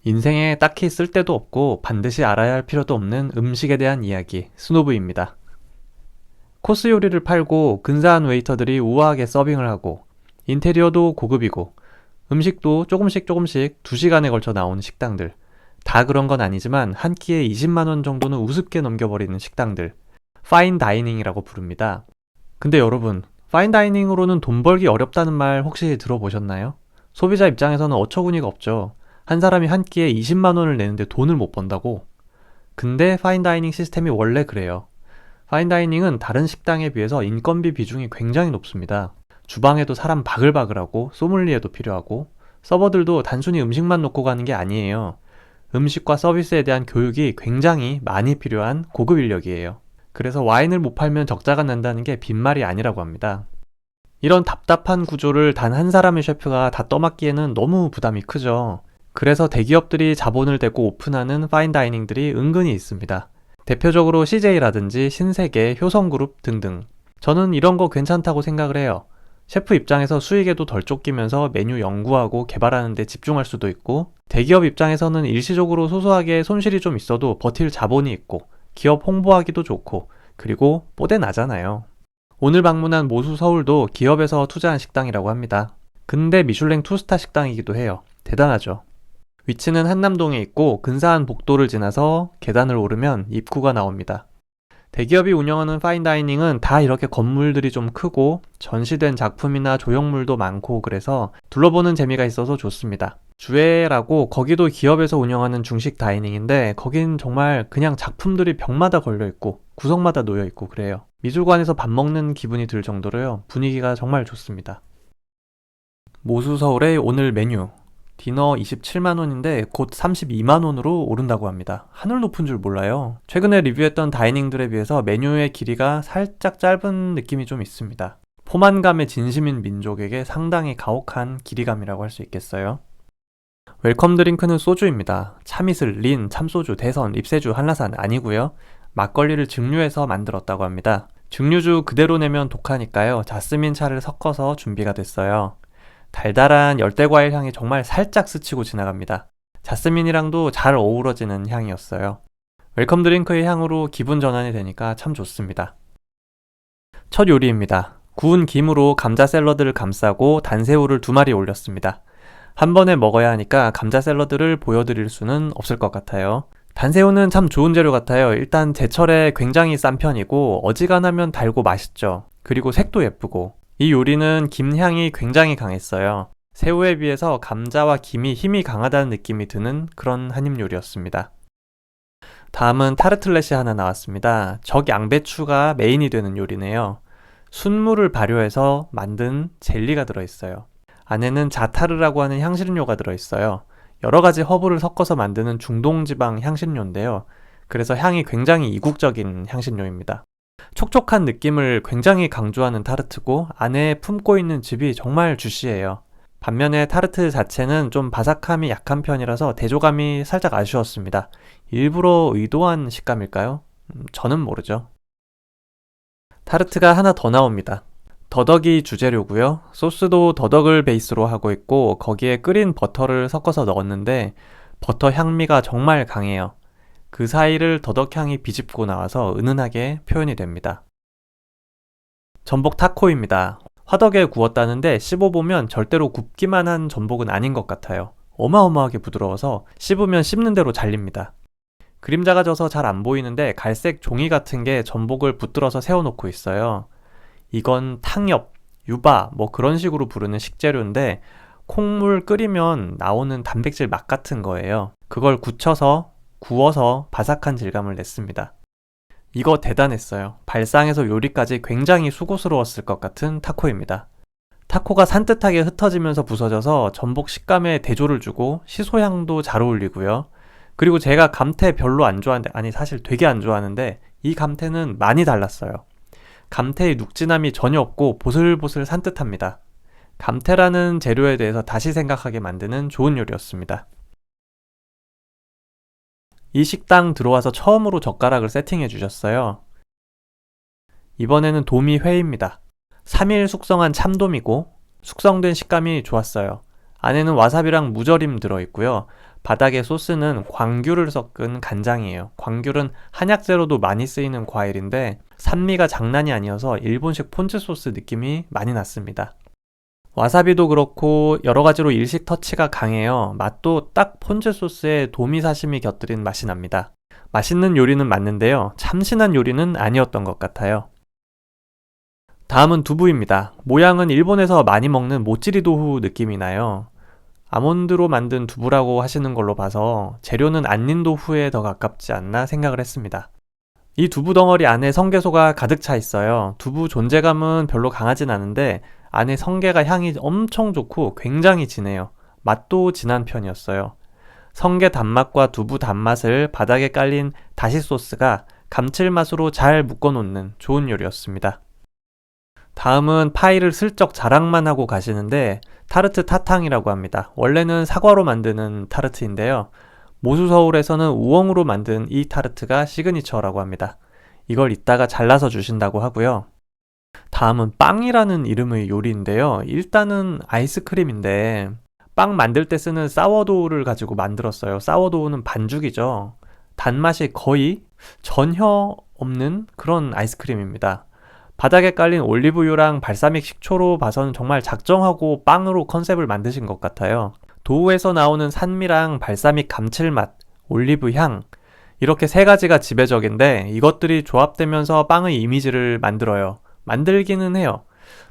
인생에 딱히 쓸데도 없고 반드시 알아야 할 필요도 없는 음식에 대한 이야기, 스노브입니다. 코스 요리를 팔고 근사한 웨이터들이 우아하게 서빙을 하고 인테리어도 고급이고 음식도 조금씩 조금씩 2시간에 걸쳐 나오는 식당들. 다 그런 건 아니지만 한 끼에 20만 원 정도는 우습게 넘겨버리는 식당들. 파인 다이닝이라고 부릅니다. 근데 여러분, 파인 다이닝으로는 돈 벌기 어렵다는 말 혹시 들어보셨나요? 소비자 입장에서는 어처구니가 없죠. 한 사람이 한 끼에 20만 원을 내는데 돈을 못 번다고? 근데 파인다이닝 시스템이 원래 그래요. 파인다이닝은 다른 식당에 비해서 인건비 비중이 굉장히 높습니다. 주방에도 사람 바글바글하고 소믈리에도 필요하고 서버들도 단순히 음식만 놓고 가는 게 아니에요. 음식과 서비스에 대한 교육이 굉장히 많이 필요한 고급 인력이에요. 그래서 와인을 못 팔면 적자가 난다는 게 빈말이 아니라고 합니다. 이런 답답한 구조를 단 한 사람의 셰프가 다 떠맡기에는 너무 부담이 크죠. 그래서 대기업들이 자본을 대고 오픈하는 파인다이닝들이 은근히 있습니다. 대표적으로 CJ라든지 신세계, 효성그룹 등등. 저는 이런 거 괜찮다고 생각을 해요. 셰프 입장에서 수익에도 덜 쫓기면서 메뉴 연구하고 개발하는 데 집중할 수도 있고, 대기업 입장에서는 일시적으로 소소하게 손실이 좀 있어도 버틸 자본이 있고, 기업 홍보하기도 좋고, 그리고 뽀대 나잖아요. 오늘 방문한 모수 서울도 기업에서 투자한 식당이라고 합니다. 근데 미슐랭 투스타 식당이기도 해요. 대단하죠. 위치는 한남동에 있고 근사한 복도를 지나서 계단을 오르면 입구가 나옵니다. 대기업이 운영하는 파인다이닝은 다 이렇게 건물들이 좀 크고 전시된 작품이나 조형물도 많고 그래서 둘러보는 재미가 있어서 좋습니다. 주애라고 거기도 기업에서 운영하는 중식 다이닝인데 거긴 정말 그냥 작품들이 벽마다 걸려있고 구석마다 놓여있고 그래요. 미술관에서 밥 먹는 기분이 들 정도로요. 분위기가 정말 좋습니다. 모수 서울의 오늘 메뉴 디너 27만원인데 곧 32만원으로 오른다고 합니다. 하늘 높은 줄 몰라요. 최근에 리뷰했던 다이닝들에 비해서 메뉴의 길이가 살짝 짧은 느낌이 좀 있습니다. 포만감의 진심인 민족에게 상당히 가혹한 길이감이라고 할 수 있겠어요. 웰컴 드링크는 소주입니다. 참이슬, 린, 참소주, 대선, ip새주, 한라산 아니고요. 막걸리를 증류해서 만들었다고 합니다. 증류주 그대로 내면 독하니까요. 자스민 차를 섞어서 준비가 됐어요. 달달한 열대과일 향이 정말 살짝 스치고 지나갑니다. 자스민이랑도 잘 어우러지는 향이었어요. 웰컴 드링크의 향으로 기분 전환이 되니까 참 좋습니다. 첫 요리입니다. 구운 김으로 감자 샐러드를 감싸고 단새우를 2마리 올렸습니다. 한 번에 먹어야 하니까 감자 샐러드를 보여드릴 수는 없을 것 같아요. 단새우는 참 좋은 재료 같아요. 일단 제철에 굉장히 싼 편이고 어지간하면 달고 맛있죠. 그리고 색도 예쁘고 이 요리는 김향이 굉장히 강했어요. 새우에 비해서 감자와 김이 힘이 강하다는 느낌이 드는 그런 한입 요리였습니다. 다음은 타르틀렛이 하나 나왔습니다. 적양배추가 메인이 되는 요리네요. 순물을 발효해서 만든 젤리가 들어있어요. 안에는 자타르라고 하는 향신료가 들어있어요. 여러 가지 허브를 섞어서 만드는 중동지방 향신료인데요. 그래서 향이 굉장히 이국적인 향신료입니다. 촉촉한 느낌을 굉장히 강조하는 타르트고 안에 품고 있는 즙이 정말 주시해요. 반면에 타르트 자체는 좀 바삭함이 약한 편이라서 대조감이 살짝 아쉬웠습니다. 일부러 의도한 식감일까요? 저는 모르죠. 타르트가 하나 더 나옵니다. 더덕이 주재료고요. 소스도 더덕을 베이스로 하고 있고 거기에 끓인 버터를 섞어서 넣었는데 버터 향미가 정말 강해요. 그 사이를 더덕향이 비집고 나와서 은은하게 표현이 됩니다. 전복 타코입니다. 화덕에 구웠다는데 씹어보면 절대로 굽기만 한 전복은 아닌 것 같아요. 어마어마하게 부드러워서 씹으면 씹는 대로 잘립니다. 그림자가 져서 잘 안 보이는데 갈색 종이 같은 게 전복을 붙들어서 세워놓고 있어요. 이건 탕엽, 유바 뭐 그런 식으로 부르는 식재료인데 콩물 끓이면 나오는 단백질 맛 같은 거예요. 그걸 굳혀서 구워서 바삭한 질감을 냈습니다. 이거 대단했어요. 발상에서 요리까지 굉장히 수고스러웠을 것 같은 타코입니다. 타코가 산뜻하게 흩어지면서 부서져서 전복 식감에 대조를 주고 시소향도 잘 어울리고요. 그리고 제가 감태 별로 안 좋아하는데, 아니 사실 되게 안 좋아하는데 이 감태는 많이 달랐어요. 감태의 눅진함이 전혀 없고 보슬보슬 산뜻합니다. 감태라는 재료에 대해서 다시 생각하게 만드는 좋은 요리였습니다. 이 식당 들어와서 처음으로 젓가락을 세팅해 주셨어요. 이번에는 도미회입니다. 3일 숙성한 참돔이고 숙성된 식감이 좋았어요. 안에는 와사비랑 무절임 들어있고요. 바닥에 소스는 광귤을 섞은 간장이에요. 광귤은 한약재로도 많이 쓰이는 과일인데 산미가 장난이 아니어서 일본식 폰즈 소스 느낌이 많이 났습니다. 와사비도 그렇고 여러 가지로 일식 터치가 강해요. 맛도 딱 폰즈 소스에 도미사시미 곁들인 맛이 납니다. 맛있는 요리는 맞는데요. 참신한 요리는 아니었던 것 같아요. 다음은 두부입니다. 모양은 일본에서 많이 먹는 모찌리 도후 느낌이 나요. 아몬드로 만든 두부라고 하시는 걸로 봐서 재료는 안닌 도후에 더 가깝지 않나 생각을 했습니다. 이 두부 덩어리 안에 성게소가 가득 차 있어요. 두부 존재감은 별로 강하진 않은데 안에 성게가 향이 엄청 좋고 굉장히 진해요. 맛도 진한 편이었어요. 성게 단맛과 두부 단맛을 바닥에 깔린 다시 소스가 감칠맛으로 잘 묶어놓는 좋은 요리였습니다. 다음은 파이를 슬쩍 자랑만 하고 가시는데 타르트 타탕이라고 합니다. 원래는 사과로 만드는 타르트인데요. 모수서울에서는 우엉으로 만든 이 타르트가 시그니처라고 합니다. 이걸 이따가 잘라서 주신다고 하고요. 다음은 빵이라는 이름의 요리인데요. 일단은 아이스크림인데 빵 만들 때 쓰는 사워도우를 가지고 만들었어요. 사워도우는 반죽이죠. 단맛이 거의 전혀 없는 그런 아이스크림입니다. 바닥에 깔린 올리브유랑 발사믹 식초로 봐서는 정말 작정하고 빵으로 컨셉을 만드신 것 같아요. 도우에서 나오는 산미랑 발사믹 감칠맛, 올리브 향 이렇게 세 가지가 지배적인데 이것들이 조합되면서 빵의 이미지를 만들어요. 만들기는 해요.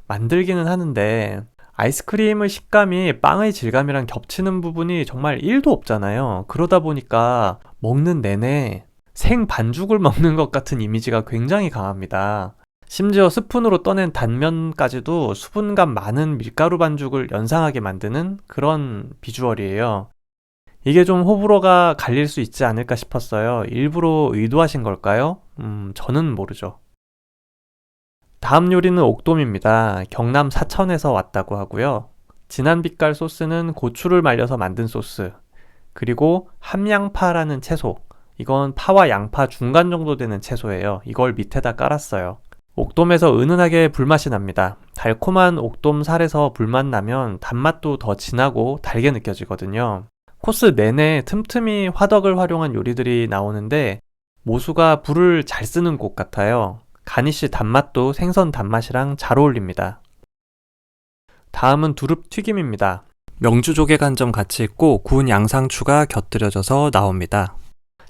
만들기는 하는데 아이스크림의 식감이 빵의 질감이랑 겹치는 부분이 정말 1도 없잖아요. 그러다 보니까 먹는 내내 생 반죽을 먹는 것 같은 이미지가 굉장히 강합니다. 심지어 스푼으로 떠낸 단면까지도 수분감 많은 밀가루 반죽을 연상하게 만드는 그런 비주얼이에요. 이게 좀 호불호가 갈릴 수 있지 않을까 싶었어요. 일부러 의도하신 걸까요? 저는 모르죠. 다음 요리는 옥돔입니다. 경남 사천에서 왔다고 하고요. 진한 빛깔 소스는 고추를 말려서 만든 소스, 그리고 함양파라는 채소, 이건 파와 양파 중간 정도 되는 채소예요. 이걸 밑에다 깔았어요. 옥돔에서 은은하게 불맛이 납니다. 달콤한 옥돔 살에서 불맛 나면 단맛도 더 진하고 달게 느껴지거든요. 코스 내내 틈틈이 화덕을 활용한 요리들이 나오는데 모수가 불을 잘 쓰는 곳 같아요. 가니쉬 단맛도 생선 단맛이랑 잘 어울립니다. 다음은 두릅 튀김입니다. 명주조개 한 점 같이 있고 구운 양상추가 곁들여져서 나옵니다.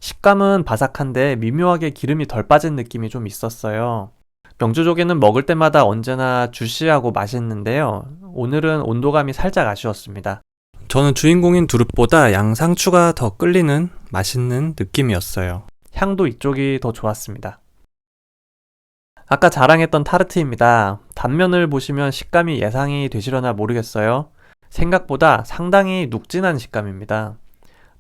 식감은 바삭한데 미묘하게 기름이 덜 빠진 느낌이 좀 있었어요. 명주조개는 먹을 때마다 언제나 주시하고 맛있는데요. 오늘은 온도감이 살짝 아쉬웠습니다. 저는 주인공인 두릅보다 양상추가 더 끌리는 맛있는 느낌이었어요. 향도 이쪽이 더 좋았습니다. 아까 자랑했던 타르트입니다. 단면을 보시면 식감이 예상이 되시려나 모르겠어요. 생각보다 상당히 눅진한 식감입니다.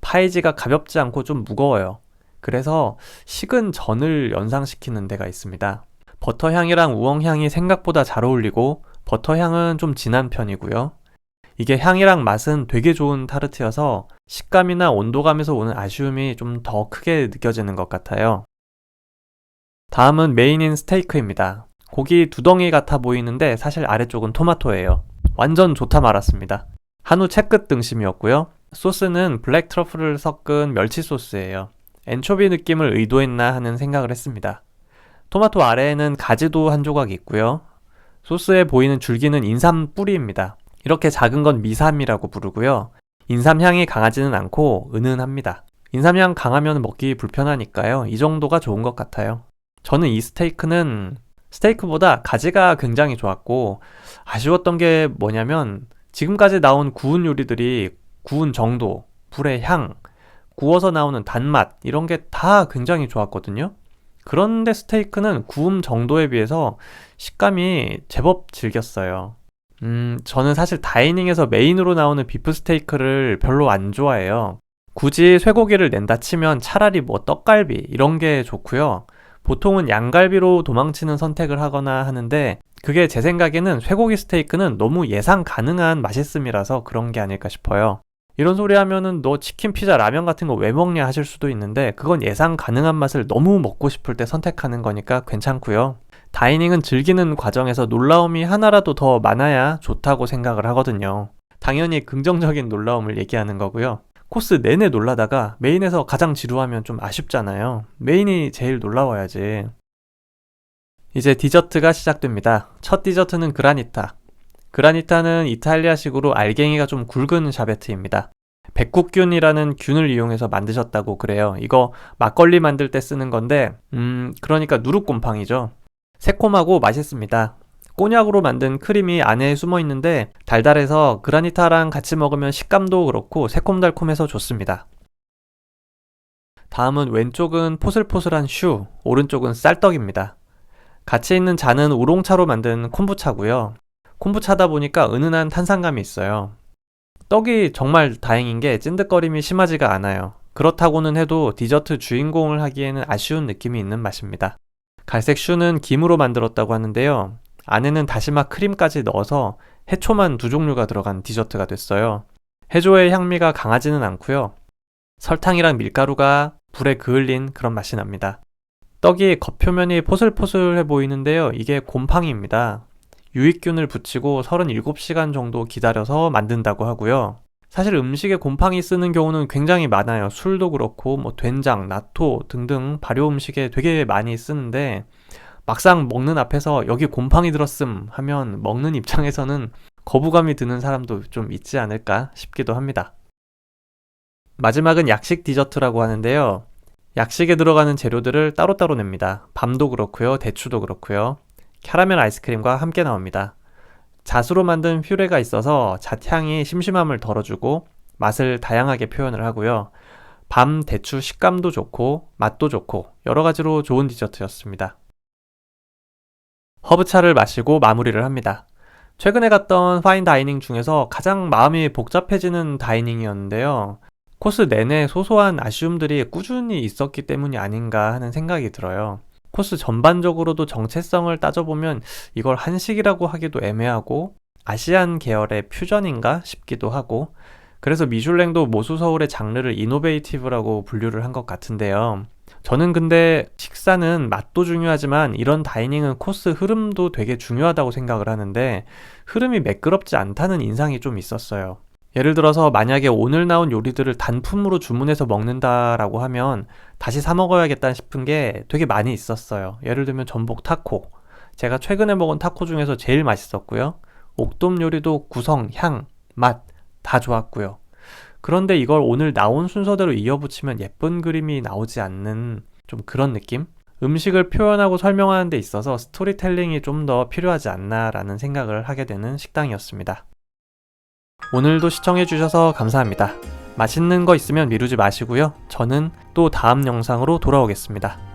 파이지가 가볍지 않고 좀 무거워요. 그래서 식은 전을 연상시키는 데가 있습니다. 버터향이랑 우엉향이 생각보다 잘 어울리고 버터향은 좀 진한 편이고요. 이게 향이랑 맛은 되게 좋은 타르트여서 식감이나 온도감에서 오는 아쉬움이 좀 더 크게 느껴지는 것 같아요. 다음은 메인인 스테이크입니다. 고기 두덩이 같아 보이는데 사실 아래쪽은 토마토예요. 완전 좋다 말았습니다. 한우 채끝 등심이었고요. 소스는 블랙 트러플을 섞은 멸치 소스예요. 엔초비 느낌을 의도했나 하는 생각을 했습니다. 토마토 아래에는 가지도 한 조각 있고요. 소스에 보이는 줄기는 인삼 뿌리입니다. 이렇게 작은 건 미삼이라고 부르고요. 인삼향이 강하지는 않고 은은합니다. 인삼향 강하면 먹기 불편하니까요. 이 정도가 좋은 것 같아요. 저는 이 스테이크는 스테이크보다 가지가 굉장히 좋았고 아쉬웠던 게 뭐냐면 지금까지 나온 구운 요리들이 구운 정도, 불의 향, 구워서 나오는 단맛 이런 게 다 굉장히 좋았거든요. 그런데 스테이크는 구움 정도에 비해서 식감이 제법 질겼어요. 저는 사실 다이닝에서 메인으로 나오는 비프 스테이크를 별로 안 좋아해요. 굳이 쇠고기를 낸다 치면 차라리 뭐 떡갈비 이런 게 좋고요. 보통은 양갈비로 도망치는 선택을 하거나 하는데 그게 제 생각에는 쇠고기 스테이크는 너무 예상 가능한 맛있음이라서 그런 게 아닐까 싶어요. 이런 소리 하면은 너 치킨, 피자, 라면 같은 거 왜 먹냐 하실 수도 있는데 그건 예상 가능한 맛을 너무 먹고 싶을 때 선택하는 거니까 괜찮고요. 다이닝은 즐기는 과정에서 놀라움이 하나라도 더 많아야 좋다고 생각을 하거든요. 당연히 긍정적인 놀라움을 얘기하는 거고요. 코스 내내 놀라다가 메인에서 가장 지루하면 좀 아쉽잖아요. 메인이 제일 놀라워야지. 이제 디저트가 시작됩니다. 첫 디저트는 그라니타. 그라니타는 이탈리아식으로 알갱이가 좀 굵은 샤베트입니다. 백국균이라는 균을 이용해서 만드셨다고 그래요. 이거 막걸리 만들 때 쓰는 건데 그러니까 누룩곰팡이죠. 새콤하고 맛있습니다. 꼬냑으로 만든 크림이 안에 숨어 있는데 달달해서 그라니타랑 같이 먹으면 식감도 그렇고 새콤달콤해서 좋습니다. 다음은 왼쪽은 포슬포슬한 슈, 오른쪽은 쌀떡입니다. 같이 있는 잔은 우롱차로 만든 콤부차고요. 콤부차다 보니까 은은한 탄산감이 있어요. 떡이 정말 다행인 게 찐득거림이 심하지가 않아요. 그렇다고는 해도 디저트 주인공을 하기에는 아쉬운 느낌이 있는 맛입니다. 갈색 슈는 김으로 만들었다고 하는데요. 안에는 다시마 크림까지 넣어서 해초만 2종류가 들어간 디저트가 됐어요. 해조의 향미가 강하지는 않고요. 설탕이랑 밀가루가 불에 그을린 그런 맛이 납니다. 떡이 겉표면이 포슬포슬해 보이는데요. 이게 곰팡이입니다. 유익균을 붙이고 37시간 정도 기다려서 만든다고 하고요. 사실 음식에 곰팡이 쓰는 경우는 굉장히 많아요. 술도 그렇고 된장, 나토 등등 발효 음식에 되게 많이 쓰는데 막상 먹는 앞에서 여기 곰팡이 들었음 하면 먹는 입장에서는 거부감이 드는 사람도 좀 있지 않을까 싶기도 합니다. 마지막은 약식 디저트라고 하는데요. 약식에 들어가는 재료들을 따로따로 냅니다. 밤도 그렇고요. 대추도 그렇고요. 캐러멜 아이스크림과 함께 나옵니다. 잣으로 만든 퓨레가 있어서 잣향이 심심함을 덜어주고 맛을 다양하게 표현을 하고요. 밤 대추 식감도 좋고 맛도 좋고 여러 가지로 좋은 디저트였습니다. 허브차를 마시고 마무리를 합니다. 최근에 갔던 파인 다이닝 중에서 가장 마음이 복잡해지는 다이닝이었는데요. 코스 내내 소소한 아쉬움들이 꾸준히 있었기 때문이 아닌가 하는 생각이 들어요. 코스 전반적으로도 정체성을 따져보면 이걸 한식이라고 하기도 애매하고 아시안 계열의 퓨전인가 싶기도 하고 그래서 미슐랭도 모수서울의 장르를 이노베이티브라고 분류를 한 것 같은데요. 저는 근데 식사는 맛도 중요하지만 이런 다이닝은 코스 흐름도 되게 중요하다고 생각을 하는데 흐름이 매끄럽지 않다는 인상이 좀 있었어요. 예를 들어서 만약에 오늘 나온 요리들을 단품으로 주문해서 먹는다라고 하면 다시 사 먹어야겠다 싶은 게 되게 많이 있었어요. 예를 들면 전복 타코. 제가 최근에 먹은 타코 중에서 제일 맛있었고요. 옥돔 요리도 구성, 향, 맛 다 좋았고요. 그런데 이걸 오늘 나온 순서대로 이어붙이면 예쁜 그림이 나오지 않는 좀 그런 느낌? 음식을 표현하고 설명하는 데 있어서 스토리텔링이 좀 더 필요하지 않나라는 생각을 하게 되는 식당이었습니다. 오늘도 시청해주셔서 감사합니다. 맛있는 거 있으면 미루지 마시고요. 저는 또 다음 영상으로 돌아오겠습니다.